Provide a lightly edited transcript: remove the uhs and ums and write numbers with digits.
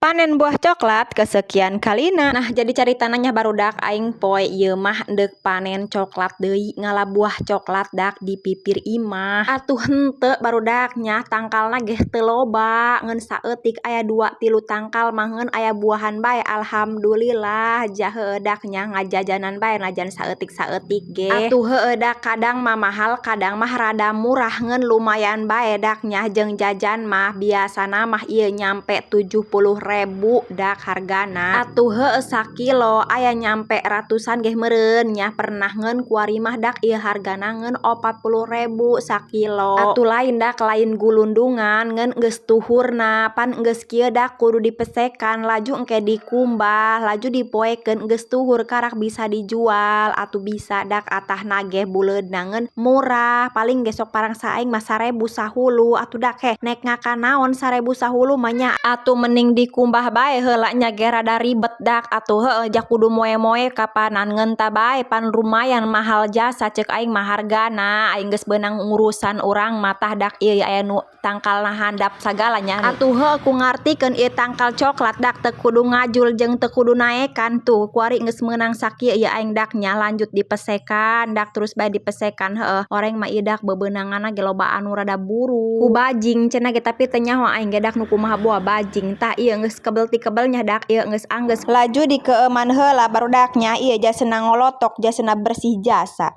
Panen buah coklat kesekian kalina. Nah, jadi carita nanya barudak aing poe ieu mah endek panen coklat deui ngala buah coklat dak di pipir imah. Atuh henteu barudak nya tangkalna geh teu loba ngeun saeutik aya 2 3 tangkal mah ngeun aya buahan bae. Alhamdulillah jah heueuh dak nya ngajajanan bae najan saeutik-saeutik ge. Atuh heueuh dak kadang mah mahal kadang mah rada murah ngeun lumayan bae dak nya jeung jajan mah biasana mah ieu nyampe 70.000 dak hargana. Atuh heueuh sakilo aya nyampe ratusan geh meureun nya pernah ngeun kuari mah dak ieu hargana ngeun 40.000 sakilo. Atuh lain dak lain gulundungan ngeun geus tuhurna pan geus kieu dak kudu dipesekan laju engke dikumbah laju dipoekeun geus tuhur karak bisa dijual atuh bisa dak atahna ge buleudna ngeun murah paling ge sok parangsa aing mah 1.000 10 atuh dak heh nek ngaka naon 1.000 10 mah nya atuh mending dikumbah bae heula nya ge rada ribet dak atuh heueuh jak kudu moe-moe kapanan ngeun ta bae pan lumayan mahal jasa ceuk aing mah hargana aing geus beunang ngurusan urang mah tah dak ieu aya nu tangkalna handap sagalanya. Atuh heueuh ku ngartikeun ieu tangkal coklat dak teu kudu ngajul jeung teu kudu naekan tuh kuari geus meunang sakieu ieu aing dak nya lanjut dipesekan dak terus bae dipesekan heueuh oreng mah ieu dak bebeunanganna ge loba anu rada buru ku bajing cenah ge tapi teu nyaho aing ge dak nu kumaha boa bajing tah ieu geus kebel ti kebelnya dak ieu geus anggeus laju dikeueuman heula barudak nya ieu jasna ngolotok jasna bersih jasa.